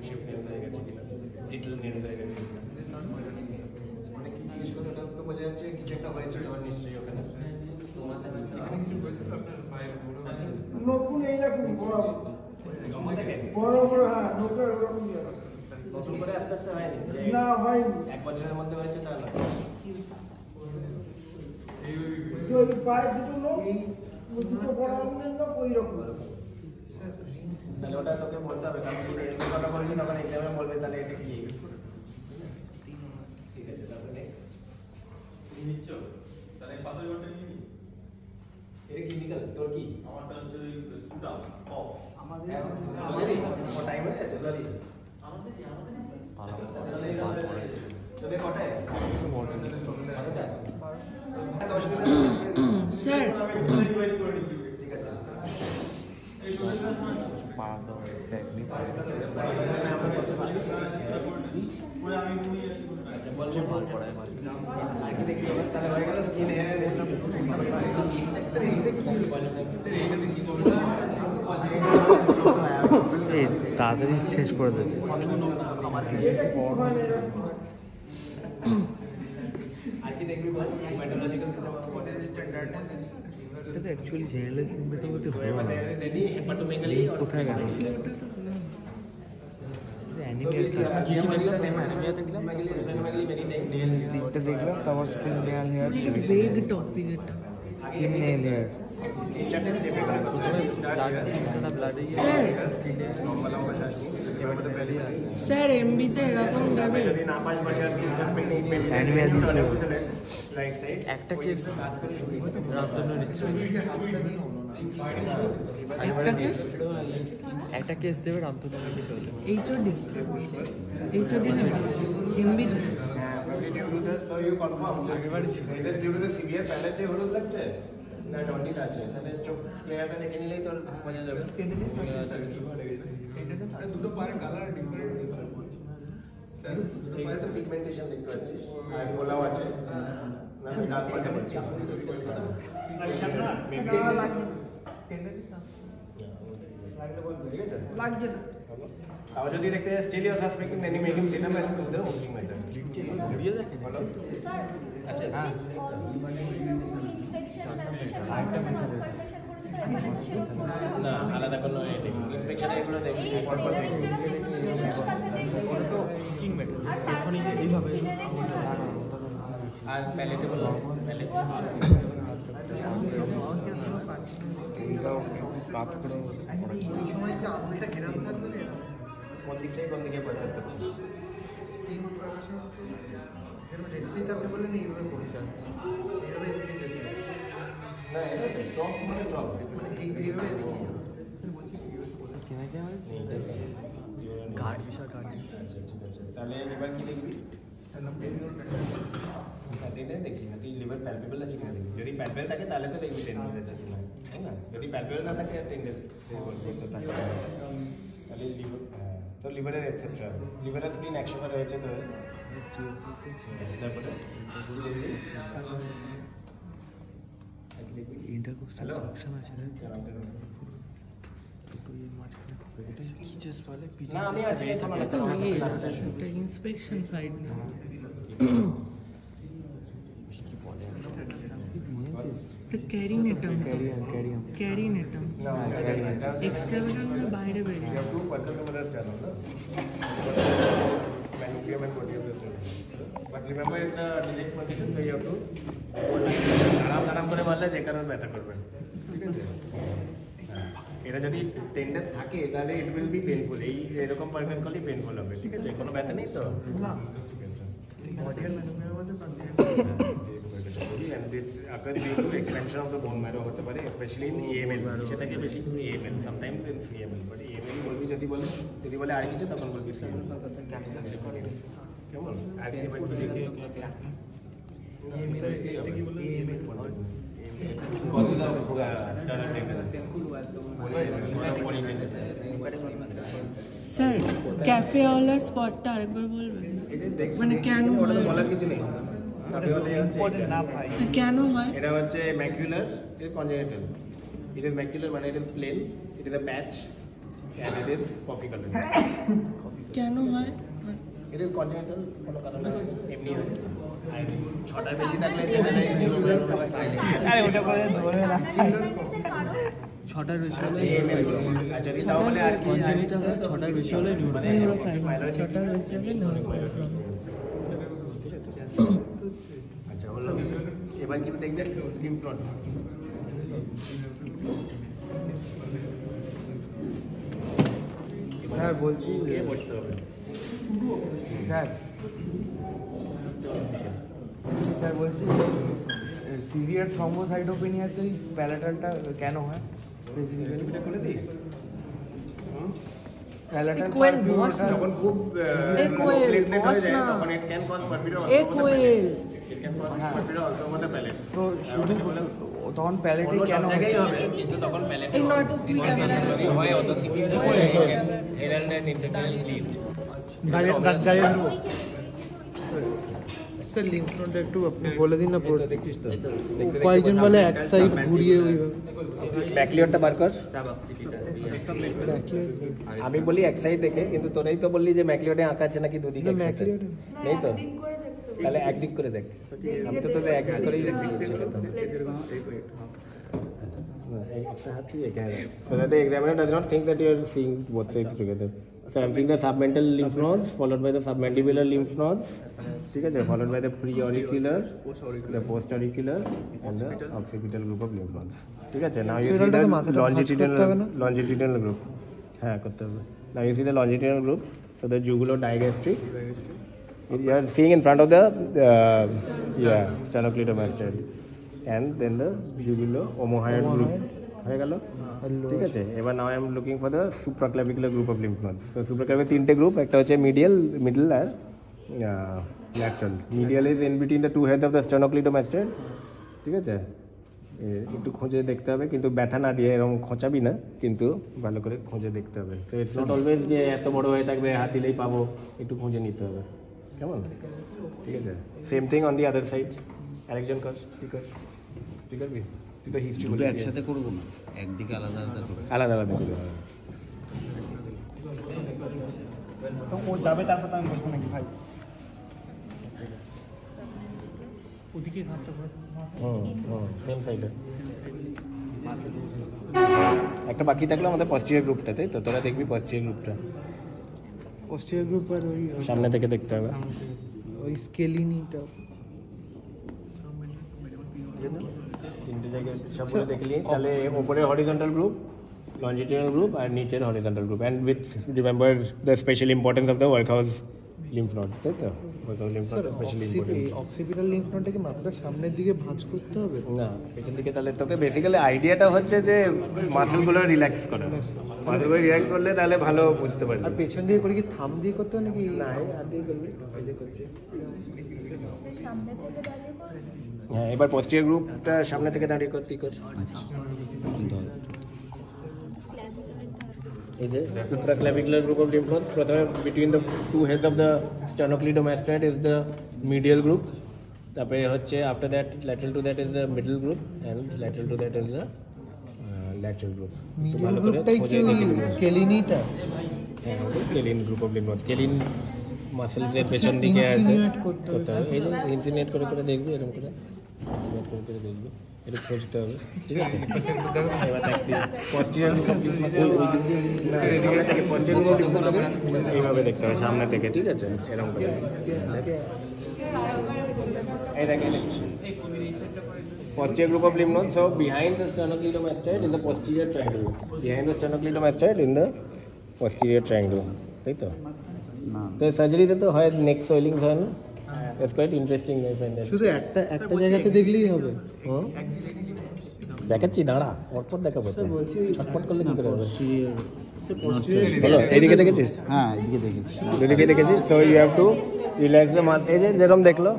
শেপ নেলস হয়ে গেছে কিনা, লিটল নেলস হয়ে গেছে কিনা, অনেক কি জিজ্ঞেস করে, ওটা তো বোঝা যাচ্ছে কিছু একটা হয়েছে তোমার নিশ্চয়ই ওখানে। এখানে কি হয়েছে আপনার পায়ের বড় নতুন এইরকম বড় লম্বা থাকে, বড় বড়, হ্যাঁ নতুন এরকম নতুন করে আস্তে আস্তে হয়নি, না হয়নি, এক বছরের মধ্যে হয়েছে তা না। ওই পায়ের দুটো লোক, ওই দুটো বড় আঙুলের লোক ওই রকম। তাহলে ওটা তোকে বলতে হবে, কারণ তুই রেডিসের কথা বলবি তখন এক্সামে বলবে তাহলে এটা কি। ঠিক আছে, তারপরে নেক্সট নিচ্ছ তাহলে পাথর ওটা নিবি, এটা ক্লিনিক্যাল তোর কি? আমারটা হচ্ছে স্কুটার অফ, আমাদের ও টাইম হয়ে যাচ্ছে, সরি আমাদের তোদের কটায় স্যার ঠিক আছে। তাড়াতাড়ি শেষ করে দেবে। আর কি দেখবি বল, হেমাটোলজিক্যাল এটা তো অ্যাকচুয়ালি জেনারেলাইজ লিম্ফেটিক হতে হবে না। হেপাটোমেগালি কোথায় গেল? লিপটা দেখলাম, তারপর skin, nail, hair, big topic এটা। Skin, nail, hair. Sir sir এমবিতে এরকম দেবে? অ্যানিমেল দিচ্ছে একটা কেস রামতন্ন নিচ্ছে, একটা কেস দেবে রামতন্ন নিচ্ছে। এইচওডি এইচওডি এমবিতে না জন্ডিস আছে, তাহলে চোখ ক্লিয়ারটা দেখে নিলেই তোর বোঝা যাবে। দুটো পায়ের কালার ডিফারেন্ট, এইটা তো পিগমেন্টেশন দেখতে পাচ্ছিস, আর গোলাও আছে না, ডাল পাল্টে বলছি লাগছে না। আবার যদি দেখতে still you suspecting then you make him sit up and do the walking method. Video দেখে বলো। আচ্ছা হ্যাঁ, না আলাদা কোনো ইনস্পেকশন এগুলো দেখি পরপর দেখি। ওটা তো কিং মেথড, পেছনে এইভাবে আর প্যালেটেবল এই সময় কি আঙুলটা এরকম থাকবে না? কোন দিক থেকে কোন দিকে পারপাস করছিস? স্প্রিং পারপাসে যেরকম রেসপিতে আপনি বললেন এইভাবে করেছে এইভাবে এদিকে যেতে না এটা টপ মানে টপ মানে এইভাবে এদিকে গার্ড বিশাল গার্ড। আচ্ছা ঠিক আছে তাহলে এবার কি দেখবি? টেন্ডেন্স দেখছি না তুই লিভার প্যালপেবল আছে কিনা দেখবি যদি প্যালপেবল থাকে তাহলে তো দেখবি টেন্ডেন্স আছে কিনা তাই না যদি প্যালপেবল না থাকে টেন্ডেন্স তো থাকে তাহলে লিভার তো লিভারের এক্সেট্রা লিভারের স্প্লিন 100 বার হয়েছে তো তারপরে ইন্টারকোস্টাল সাকশন আছে না দুটো এই মাঝখানে ঢুকে গেছে কি চেস বলে না আমি আছি এখন এটা এটা ইন্সপেকশন ফাইট না কি বলে এটা ক্যারিনেটাম ক্যারিনেটাম না এক্সক্যাভেটর বাইরে বেরিয়ে You have to work on the channel, no? Manubrium and proteome is there. But remember, it's a direct position, so you have to আরাম করে মারলে যে কারণে ব্যথা করবে ঠিক আছে এটা যদি টেন্ডার থাকে তাহলে ইট উইল বি পেইনফুল এই এরকম পারপাস করলে পেইনফুল হবে ঠিক আছে কোনো ব্যথা নেই তো না মডিউল ম্যানুফ্যাকচার মধ্যে and it occurs due to expansion of the bone marrow হতে পারে especially in AML সে থাকে বেশি AML sometimes in CML but AML বলবি যদি বলে আর কিছু তখন বলবি CML কেমন আর এবার কি দেখি এটা কি বলে AML causes of sternal tenderness sir ক্যাফে ওয়ালার স্পটটা আরেকবার বলবেন মানে কেন হয় বলার কিছু নেই কেন হয় এটা হচ্ছে macular is congenital it is macular মানে it is plain it is a patch and it is coffee color কেন হয় it is congenital কোনো কারণ আছে এমনি হয় আর ছটার বেশি থাকলে জেনারেলি আরে ওটা করে ধরে না ছটার বেশি আচ্ছা এমএল আর যদি তাও বলে আর কি ছটার বেশি হলে নিউরোফাইল ছটার বেশি হলে নিউরোফাইল আচ্ছা হলো এবার কি দেখবে লিম্ফ নোড স্যার বলছি কে বসতে হবে স্যার বলছি সিভিয়ার থ্রম্বোসাইটোপেনিয়াতে প্যালেটালটা কেন হয় স্পেসিফিক্যালি এটা করে দিই প্যালেটাল কোয়েল বস না যখন খুব কোয়েল প্লেটলেট বস হয়ে যায় না তখন it can cause perfusion Koel it can cause perfusion also over the palate তো শুধু তখন প্যালেটে অন্য কেন সব জায়গায় হবে কিন্তু তখন palate এই নয়তো তুমি ক্যামেরাটা হয় অত সিভিয়ার হেরাল্ড এন্ড ইন্টেরনাল ব্লিড গায়ে স্যার লিম্ফ নোডটা একটু আপনি বলে দিন না দেখছিস তো কয়েকজন বলে এক সাইড ঘুরিয়ে ব্যাকলিয়ারটা বার কর আমি বলি এক সাইড দেখে কিন্তু তোরাই তো বললি যে ম্যাকলিওডে আঁকা আছে নাকি দুদিকে ম্যাকলিওডে নেই তো তাহলে একদিক করে দেখ আমি তো তোদের একদিক করেই দেখবি So that the examiner does not think that you are seeing both sides together. So I am seeing the submental lymph nodes followed by the submandibular lymph nodes. ठीक है, followed by the preauricular, the postauricular, and the occipital group of lymph nodes. ठीक है, now you see the longitudinal group. हाँ करते हैं. Now you see the longitudinal group. So the jugulo-digastric. You are seeing in front of the sternocleidomastoid. And then the jugulo-omohyoid group. হয়ে গেল ঠিক আছে এবার now I am looking for the supraclavicular group of lymph nodes so supraclavicular তিনটে group একটা হচ্ছে middle আর lateral medial is in between the two heads of the sternocleidomastoid ঠিক আছে একটু খুঁজে দেখতে হবে কিন্তু ব্যথা না দিয়ে এরকম খোঁচাবি না কিন্তু ভালো করে খুঁজে দেখতে হবে সো ইটস নট অলওয়েজ যে এত বড় হয়ে থাকবে হাত দিলেই পাবো একটু খুঁজে নিতে হবে কেমন ঠিক আছে same thing on the other side আরেকজন কর ঠিক আছে ঠিক আছে তুই তো হিস্ট্রি বলি একসাথে করবো না একদিকে আলাদা আলাদা করবো আলাদা আলাদা করে তো ও যাবে তারপর তো আমি বসবো নাকি ভাই ওদিকে ঘাটটা করে সেম সাইডে একটা বাকি থাকলো আমাদের পস্টিরিয়র গ্রুপটা তাই তো তোরা দেখবি পস্টিরিয়র গ্রুপটা পোস্টিয়ার গ্রুপ আর ওই সামনে থেকে দেখতে হবে ওই স্কেলিনিটা সবগুলো দেখলি তাহলে উপরে হরিজন্টাল গ্রুপ, longitudinal group আর নিচের horizontal group, and with remember the special importance of the workhouse lymph node, তাই তো workhouse lymph node especially important. Occipital lymph নোডটাকে মাথাটা সামনের দিকে ভাঁজ করতে হবে না পেছন দিকে, তাহলে তোকে বেসিক্যালি আইডিয়াটা হচ্ছে যে মাসেলগুলো রিল্যাক্স করা, মাসেলগুলো রিল্যাক্স করলে তাহলে ভালো বুঝতে পারবি। আর পেছন দিকে করে কি থাম দিয়ে করতে হবে নাকি না হাত দিয়ে করবি, এই যে করছি। সামনে থেকে দাঁড়িয়ে করবে। হ্যাঁ এবার পোস্টিরিয়র গ্রুপটা সামনে থেকে দাঁড়িয়ে করতে কর। এই যে supraclavicular group of lymph nodes, প্রথমে between the two heads of the sternocleidomastoid is the medial group, তারপরে হচ্ছে after that lateral to that is the middle group, and lateral to that is the lateral group. Medial গ্রুপটাই কি স্কেলিনিটা? হ্যাঁ scalene group of lymph node, scalene muscles এর পেছন দিকে আছে করতে হবে। এই যে ইনসিনেট করে করে দেখবি, এরকম করে ইনসিনেট করে করে দেখবি, এটা খুঁজতে হবে, ঠিক আছে? এবার দেখবি পশ্চিমের গ্রুপ অফ লিম্ফ নোড এইভাবে দেখতে হবে সামনে থেকে, ঠিক আছে? এরকম করে এই দেখেন posterior group of lymph nodes. So behind the sternocleidomastoid in the posterior triangle. Behind the sternocleidomastoid in the posterior triangle. তাই তো? না তো সার্জারিতে তো হয় নেক সোয়েলিংস হয় না? It's quite interesting I find that. শুধু একটা জায়গাতে দেখলেই হবে? দেখাচ্ছি দাঁড়া, অল্প দেখাবো। স্যার বলছি ছটপট করলে কি করে হবে? সে পোস্টিরিয়র বলো এইদিকে দেখেছিস? হ্যাঁ এদিকে দেখেছি দুদিকে দেখেছিস? So you have to relax the muscle. এই যে যেরকম দেখলো,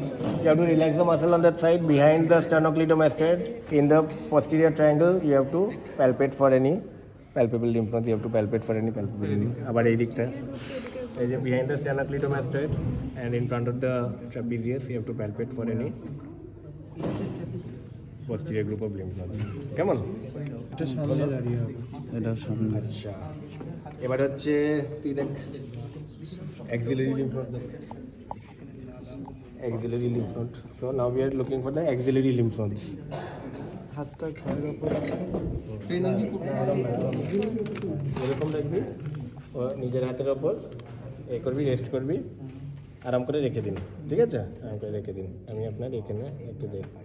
you have to relax the muscle on that side behind the sternocleidomastoid in the posterior triangle. You have to palpate for any palpable lymph nodes. You have to palpate for any palpable lymph node. আবার এই দিকটা এই যে behind the sternocleidomastoid and in front of the trapezius you have to palpate for any posterior group of lymph nodes. কেমন? এটা সামনে দাঁড়িয়ে হবে। এটা সামনে আচ্ছা এবার হচ্ছে তুই দেখ axillary lymph node, axillary lymph node. So now we are looking for the axillary lymph nodes. হাতটা ঘাড়ের উপর এরকম রাখবি ও নিজের হাতের ওপর এ করবি, রেস্ট করবি, আরাম করে রেখে দিন, ঠিক আছে? আরাম করে রেখে দিন। আমি আপনার এখানে একটু দেখবো,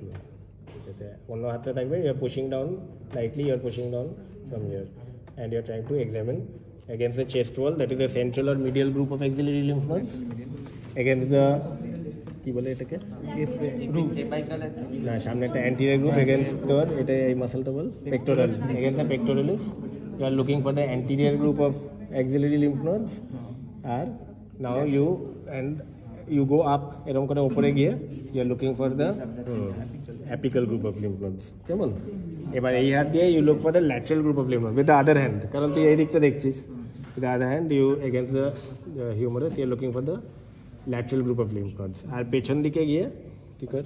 ঠিক আছে? অন্য হাতে থাকবে, you are pushing down lightly, you are pushing down from here and you are trying to examine against the chest wall, that is the central or medial group of axillary lymph nodes, against the কি বলে এটাকে না সামনে একটা anterior group against তোর এটা এই মাসলটা বল pectoral, against the pectoralis you are looking for the anterior group of axillary lymph nodes, R now you go up এরকম করে উপরে গিয়ে you are looking for the apical group of lymph nodes. কেমন? এবার এই হাত দিয়ে you look for the lateral group of lymph nodes with the other hand, কারণ তুই এই দিকটা দেখছিস। with the other hand you against the humerus you are looking for the lateral group of lymph nodes, আর পেছন দিকে গিয়ে কি কর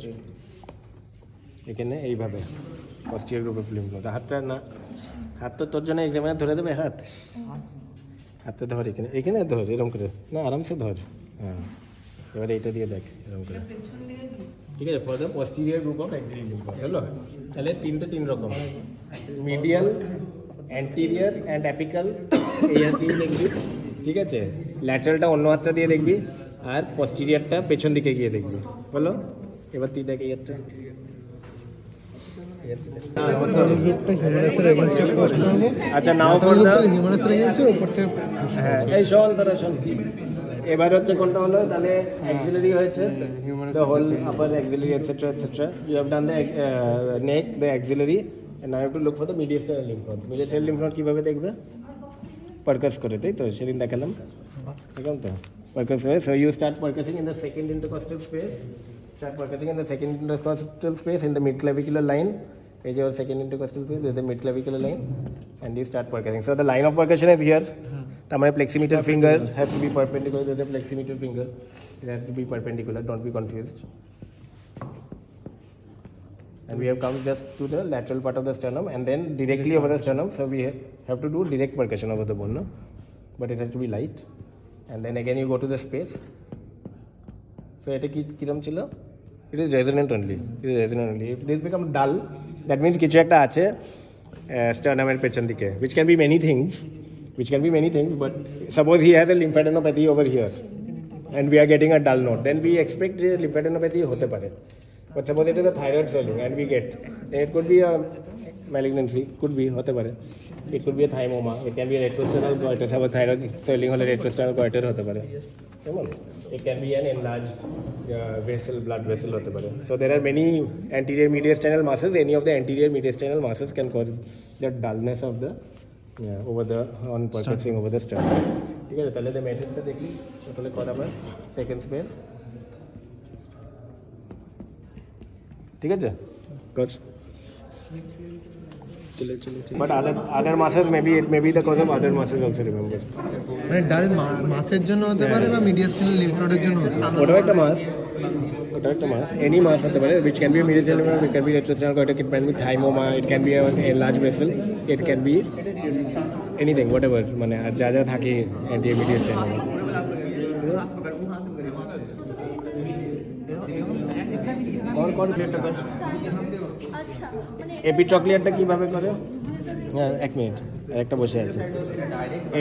এখানে এইভাবে posterior group of lymph nodes। হাতটা না, হাত তো তোর জন্য এক্সামিনার ধরে দেবে, হাতটা ধর এখানে, এখানে ধর এরকম করে, না আরামসে ধর। হ্যাঁ এবারে এটা দিয়ে দেখ এরকম করে, ঠিক আছে? For the posterior group of axillary lymph nodes হলো। তাহলে তিন রকম, মিডিয়াল, অ্যান্টিরিয়ার অ্যান্ড অ্যাপিক্যাল এই হাত দিয়ে দেখবি, ঠিক আছে? ল্যাটারালটা অন্য হাতটা দিয়ে দেখবি, আর পস্টিরিয়ারটা পেছন দিকে গিয়ে দেখবি, বলো? এবার তুই দেখ এই হাতটা আচ্ছা নাও ফর দ্য হিউমারাসের এগেইনস্টে উপর থেকে হ্যাঁ এই শোন তোরা শোন। এবার হচ্ছে কোনটা হলো? তাহলে অ্যাক্সিলারি হয়েছে, the whole upper axillary etc etc. You have done the neck, the axillary, and now you have to look for the mediastinal lymph node. Mediastinal lymph node কিভাবে দেখবে? পারকাস করে, তাই তো? সেদিন দেখালাম, দেখলাম তো পারকাস করে। So you start percussing in the second intercostal space. Start percussing in the second intercostal space in the midclavicular line. Is your second intercostal space with the midclavicular line, and you start percussing. So the line of percussion is here. My pleximeter finger has to be perpendicular to the pleximeter finger. It has to be perpendicular, don't be confused. And we have come just to the lateral part of the sternum and then directly over the sternum. So we have to do direct percussion over the bone, no? But it has to be light. And then again you go to the space. So এটা কিরকম ছিল? It is resonant only. It is resonant only. If this becomes dull, that means কিছু একটা আছে স্টার্নামের পেছন দিকে, which can be many things. But suppose he has a lymphadenopathy over here and we are getting a dull note, then we expect lymphadenopathy hote pare. But suppose it is a thyroid swelling and we get, it could be malignancy, could be hote pare. It could be a thymoma, it can be a retrosternal goiter, thyroid swelling hole retrosternal goiter hote pare. It can be an enlarged vessel, blood vessel hote pare. So there are many anterior mediastinal masses. Any of the anterior mediastinal masses can cause the dullness of the over the on purchasing over the sternum. ঠিক আছে, তাহলে the মেথডটা দেখি তাহলে করা হবে second space. ঠিক আছে, good. But other masses it may be the cause of other masses also, remember. মানে ডাল মাসের জন্য হতে পারে বা মিডিয়াস্টিনাল লিম্ফ নোডের জন্য হতে পারে। ওটা একটা মাস, any mass হতে পারে, which can be a mediastinal, it can be retrosternal goiter, it can be thymoma, it can be a large vessel, it can be anything, whatever, মানে যা যা থাকে anterior mediastinal। और कौन ফ্লেটটা করে? আচ্ছা মানে এপিট্রক্লিয়ারটা কিভাবে করে? হ্যাঁ, এক মিনিট, একটা বসে আছে।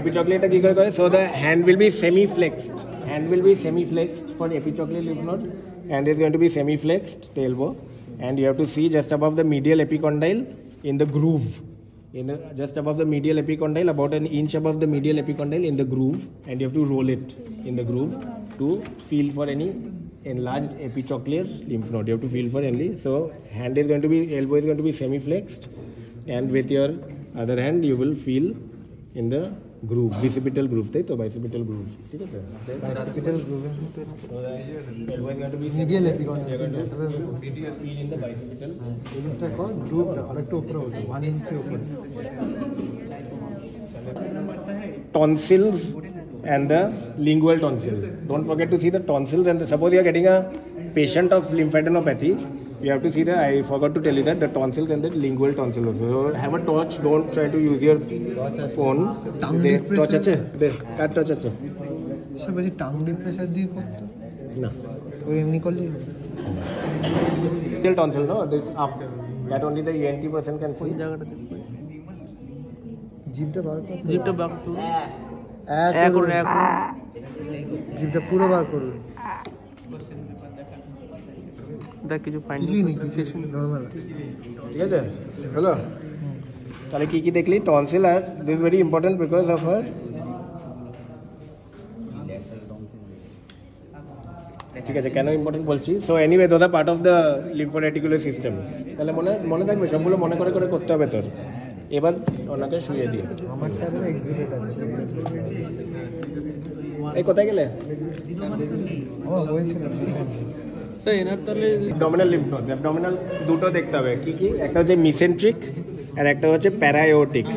এপিট্রক্লিয়ারটা কি করে? So the hand will be semi flexed, for epitrochlear lymph node, and is going to be semi flexed, the elbow, and you have to see just above the medial epicondyle in the groove, just above the medial epicondyle, about an inch above the medial epicondyle in the groove, and you have to roll it in the groove to feel for any enlarged epitrochlear lymph node. You have to feel for only. So elbow is going to be semi flexed, and with your other hand you will feel in the groove, bicipital groove, তাই তো, bicipital groove, ঠিক আছে? Capital গ্রুভে Elbow is going to be medial epicondyle you're going to feel in the bicipital. এটা কোন গ্রুভটা আরেকটু উপরে হতো 1 ইঞ্চি উপরে। Tonsils and the lingual tonsils. Don't forget to see the tonsils, and suppose you are getting a patient of lymphadenopathy, you have to see I forgot to tell you that the tonsils and the lingual tonsils also. So have a torch, don't try to use your phone. Torch আছে? দে, কার torch আছে? সব এই tongue ডিপ্রেসার দিয়ে করতে না। ওই এমনি করলেই হবে। Lingual tonsil, no? This up. That only the ENT person can see. জিভটা বার করতে, জিভটা বার করুন, এক করুন, জিভটা পুরো বার করুন। দেখ কিছু ফাইন্ড কিছুই নেই, কিছু নরমাল আছে। ঠিক আছে, হলো? তাহলে কি কি দেখলি? টনসিল, আর this very important because of her ঠিক আছে, কেন ইম্পর্টেন্ট বলছি? So anyway those are part of the lymphoreticular system. তাহলে মনে থাকবে, সবগুলো মনে করে করতে হবে তোর। এবার ওনাকে শুয়ে দিয়ে আমার কাছে এক্সিবিট আছে। এই কোথায় গেলে? ও বলছিল স্যার এনার তাহলে অ্যাবডোমিনাল লিম্ফ নোড, অ্যাবডোমিনাল দুটো দেখতে হবে। কি কি? একটা হচ্ছে মিসেন্ট্রিক আর একটা হচ্ছে প্যারাএওটিক।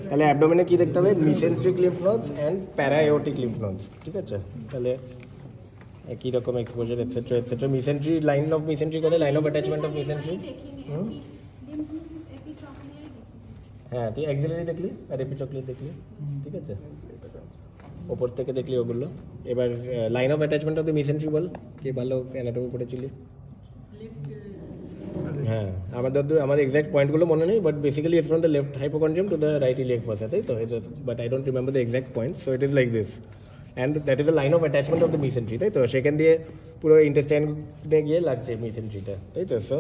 তাহলে অ্যাবডোমিনে কি দেখতে হবে? Mesenteric lymph nodes and paraaortic lymph nodes. ঠিক আছে, তাহলে একই রকম exposure et cetera et cetera. Mesentery, line of mesentery কোথায়? Line of attachment of mesentery. হ্যাঁ, তুই অ্যাক্সিলারি দেখলি আর এপিট্রক্লিয়ার দেখলি, ঠিক আছে, ওপর থেকে দেখলি ওগুলো। এবার line of attachment of the mesentery বল, কে ভালো অ্যানাটমি পড়েছিলি? হ্যাঁ, আমার এক্সাক্ট পয়েন্টগুলো মনে নেই, but basically it's from the left hypochondrium to the right iliac fossa, তাই তো? But I don't remember the exact point, so it is like this, and that is the line of attachment of the mesentery, তাই তো? সেখান দিয়ে পুরো ইন্টেস্টাইনে গিয়ে লাগছে মিসেন্ট্রিটা, তাই তো? So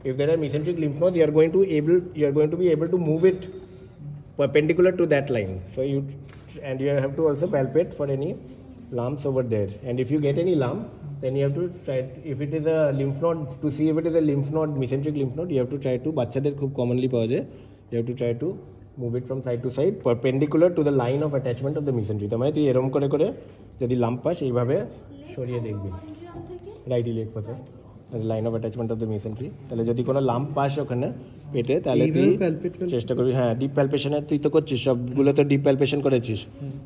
if there are mesenteric lymph nodes, you are going to be able to move it perpendicular to that line. So you have to also palpate for any lumps over there. And if you get any lump, then you have to try, if it is a lymph node, to see if it is a lymph node, mesenteric lymph node, you have to try to, বাচ্চাদের খুব commonly পাওয়া যায়, you have to try to move it from side to side perpendicular to the line of attachment of the mesentery. তার মানে তুই এরকম করে করে যদি লাম্প পাস এইভাবে সরিয়ে দেখবি right iliac fossa, line of attachment of the mesentery. তাহলে যদি কোনো লাম্প পাস ওখানে পেটে, তাহলে তুই চেষ্টা করবি, হ্যাঁ, ডিপ প্যালপেশনে তুই তো করছিস, সবগুলো তো ডিপ প্যালপেশন করেছিস,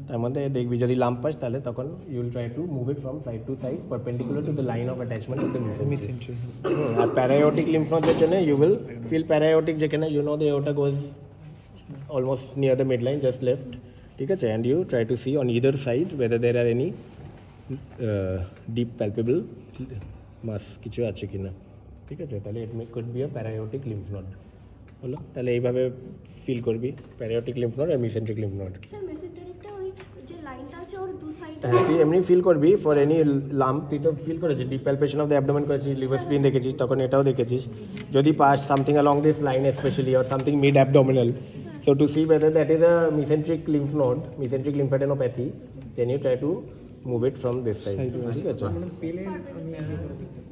তার মধ্যে দেখবি যদি লাম্প পাস, তাহলে তখন you will try to move it from side to side perpendicular to the line of attachment of the mesentery. আর প্যারায়োটিক লিম্ফ নোডের জন্য ইউ উইল ফিল প্যারায়োটিক, যেখানে you know the aorta goes almost near the mid line, just left, ঠিক আছে, and you try to see on either side whether there are any deep palpable mass কিছু আছে কিনা, ঠিক আছে? তাহলে it could be a প্যারায়োটিক lymph node, হলো? তাহলে এইভাবে ফিল করবি প্যারায়োটিক লিম্ফ নোড আর মেসেন্ট্রিক লিম্ফ নোড। স্যার মেসেন্টেরিকটা ওই যে লাইনটা আছে ওর দু সাইডে। হ্যাঁ তুই এমনি ফিল করবি ফর এনি লাম্প, তুই তো ফিল করেছিস deep palpation of the abdomen করেছিস, লিভার স্প্লিন দেখেছিস, তখন এটাও দেখেছিস। যদি pass something along this line especially or something mid abdominal, so to see whether that is a mesenteric lymph node, mesenteric lymphadenopathy, then you try to move it from this side, ঠিক আছে?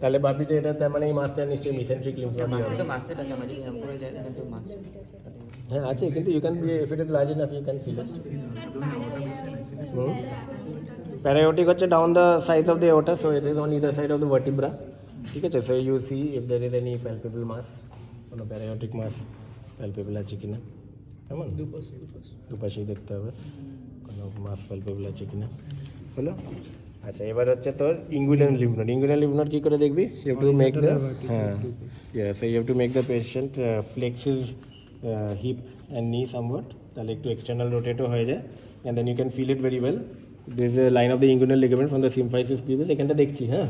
তাহলে ভাবি যে এটা তার মানে এই মাসটা নিশ্চয়ই mesenteric lymph node হবে। হ্যাঁ আছে, কিন্তু you can be, if it is large enough you can feel it. Paraortic হচ্ছে down the sides of the aorta, so it is on either side of the vertebra, ঠিক আছে? So you see if there is any palpable mass, কোনো paraortic mass palpable আছে কিনা, কেমন দুপাশেই দেখতে হবে কোনো মাস palpable আছে কিনা, হলো? আচ্ছা এবার হচ্ছে তোর inguinal lymph node। inguinal lymph node কি করে দেখবি? You have to make the so you have to make the patient flex his hip and knee somewhat, তাহলে একটু external rotate হয়ে যায়, and then you can feel it very well. This is a line of the inguinal ligament from the symphysis pubis, এখানটা দেখছি, হ্যাঁ,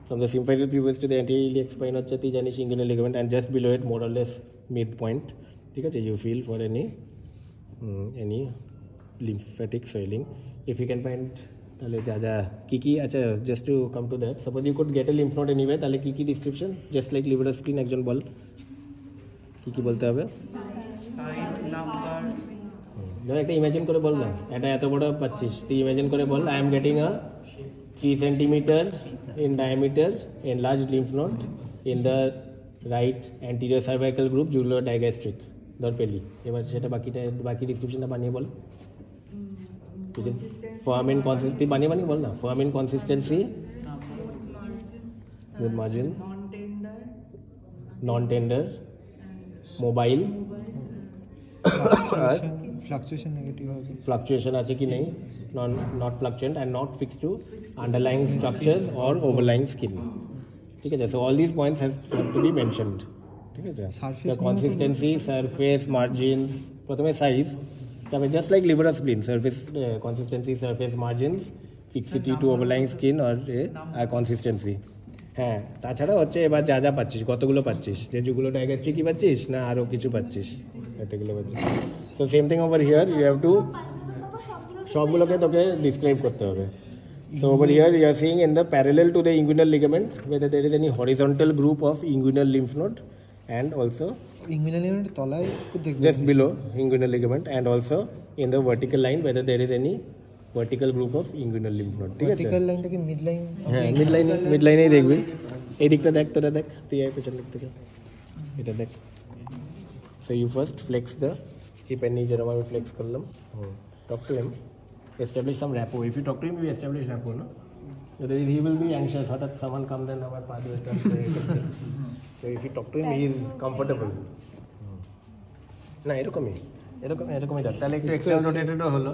from the symphysis pubis to the anterior iliac spine হচ্ছে তুই জানিস inguinal ligament, and just below it more or less mid point, ঠিক আছে? You feel for any lymphatic swelling if you can find, তাহলে যা যা কি আচ্ছা just to come to that, suppose you could get a lymph node anywhere, তাহলে কি description just like liver spleen, একজন বল কি বলতে হবে? একটা ইমাজিন করে বল না, এটা এত বড় পাচ্ছিস, তুই ইমাজিন করে বল I am getting a 3 cm in diameter enlarged lymph node in the right anterior cervical group jugular digastric, ধর পেলি। এবার সেটা বাকি ডিসক্রিপশনটা বানিয়ে বল, form in consistency বানিয়ে বল না, form in consistency with margin, non-tender, mobile, fluctuation negative হবে, fluctuation আছে কি নেই, not fluctuant and not fixed to underlying structures or overlying skin, ঠিক আছে? So all these points have to be mentioned, ঠিক আছে? The consistency, surface, margins, প্রথমে size, তবে just like liver or spleen, surface consistency, surface margins, fixity to overlying skin or consistency। হ্যাঁ তাছাড়া হচ্ছে এবার যা যা পাচ্ছিস, কতগুলো পাচ্ছিস, যে যেগুলো ডায়াগাস্ট্রিক কি পাচ্ছিস না আরও কিছু পাচ্ছিস, এতগুলো পাচ্ছিস। So same thing over here, you have to সবগুলোকে তোকে ডিসক্রাইব করতে হবে। So over here you are seeing in the parallel to the inguinal ligament whether there is any horizontal group of inguinal lymph node, and also inguinal ligament তলায় just below inguinal ligament, and also in the vertical line whether there is any vertical group of inguinal lymph node, ঠিক আছে? vertical line থেকে mid line, হ্যাঁ mid লাইনেই দেখবি। এই দিকটা দেখ, তোরা দেখ, তুই আয় পেছন দিক থেকে, এটা দেখ। So you first flex the hip and knee, যেরকম আমি flex করলাম। Talk to him, establish some rapport. If you talk to him, you establish rapport, no? So he will be anxious, হঠাৎ someone comes and আমার পা দিয়ে touch করে করছে। So if you talk to him, he is comfortable. না এরকমই দেখ, তাহলে একটু এক্সটার্নাল রোটেটেডও হলো,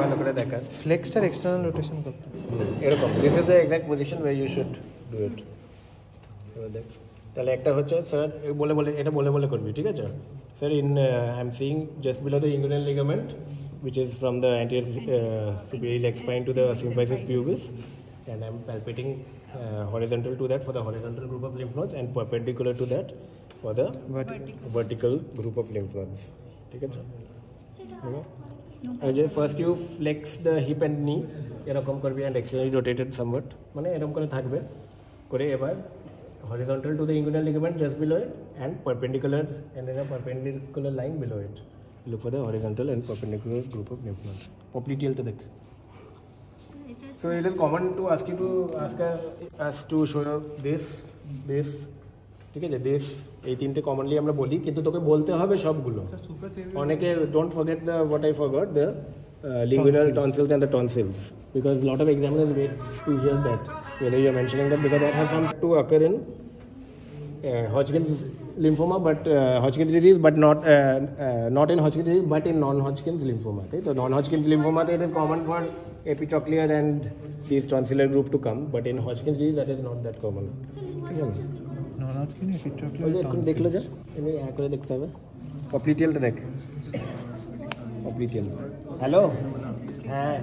ভালো করে দেখা। ফ্লেক্সটার এক্সটার্নাল রোটেশন করতে এরকম, this is the exact position where you should do it. দেখ তাহলে একটা হচ্ছে স্যার এটা বলে করবি, ঠিক আছে? Sir I am seeing just below the inguinal ligament which is from the anterior superior iliac spine to the symphysis pubis, and I am palpating horizontal to that for the horizontal group of lymph nodes and perpendicular to that for the vertical group of lymph nodes, ঠিক আছে? First you flex the hip and knee, এরকম করবি, and externally rotated somewhat, মানে এরকম করে থাকবে করে। এবার horizontal to the inguinal ligament just below it and perpendicular, and then a perpendicular line below it. Look for the horizontal and perpendicular group of lymph nodes. Popliteal to the. So it is common to ask you to us to show this, ঠিক আছে? this এই তিনটে commonly আমরা বলি, কিন্তু তোকে বলতে হবে সবগুলো। অনেকে don't forget the what I forgot, the linguinal tonsils and the tonsils, because a lot of examiners wait to hear that whether you are mentioning that, because that has come to occur in Hodgkin's lymphoma, but Hodgkin's disease, but not in Hodgkin's disease, but in non-Hodgkin's lymphoma. Okay? So non-Hodgkin's lymphoma, it is common for epitrochlear and these tonsillar group to come, but in Hodgkin's disease that is not that common. non-Hodgkin epitrochlear এখন দেখলো যা এমনি করে দেখতে হবে। পপ্লিটিয়ালটা দেখ, popliteal. Hello, হ্যাঁ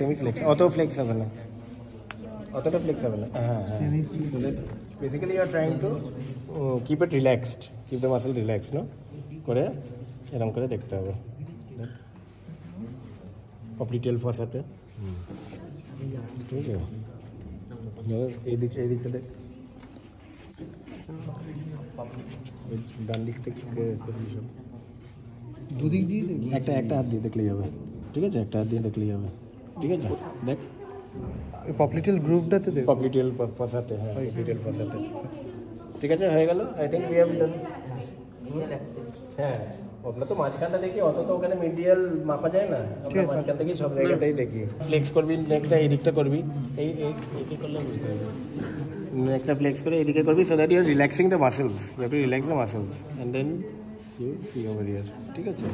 সেমি ফ্লেক্স, অতটা ফ্লেক্স হবে না। হ্যাঁ basically you are trying to keep it relaxed, keep the muscle relax, no করে এরকম করে দেখতে হবে। পপলিটেল ফসাতে ঠিক আছে এই দিকটা দেখ ডান দিক থেকে পজিশন দুদিক দিয়ে দেখি একটা হাত দিয়ে দেখলেই হবে ঠিক আছে একটা হাত দিয়ে দেখলেই হবে ঠিক আছে দেখ পপলিটেল গ্রুভটাতে দেখ পপলিটেল ফসাতে হ্যাঁ পপলিটেল ফসাতে ঠিক আছে হয়ে গেল I think we have done হ্যাঁ ওগুলো তো মাঝখানটা দেখি অত তো ওখানে মিডিয়াল মাপা যায় না আমরা মাঝখান থেকেই সব জায়গাটাই দেখি ফ্লেক্স করবি নেকটা এই দিকটা করবি এই করলে বুঝতে পারবি নেকটা ফ্লেক্স করে এইদিকে করবি so that you are relaxing the muscles you have to relax the muscles and then you feel over here ঠিক আছে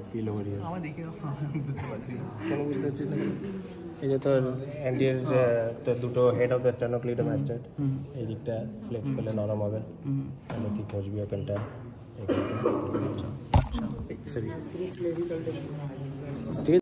ফিল ওভার হিয়ার আমার দেখে বুঝতে পারছি কেন বুঝতে পারছিস না এই যে তোর অ্যান্ডিয়ার তোর দুটো হেড অফ দ্য স্টেনোক্লিডোমাস্টাইড এই দিকটা ফ্লেক্স করলে নরম হবে তাহলে তুই পৌঁছবি ওখানটা সরি ঠিক আছে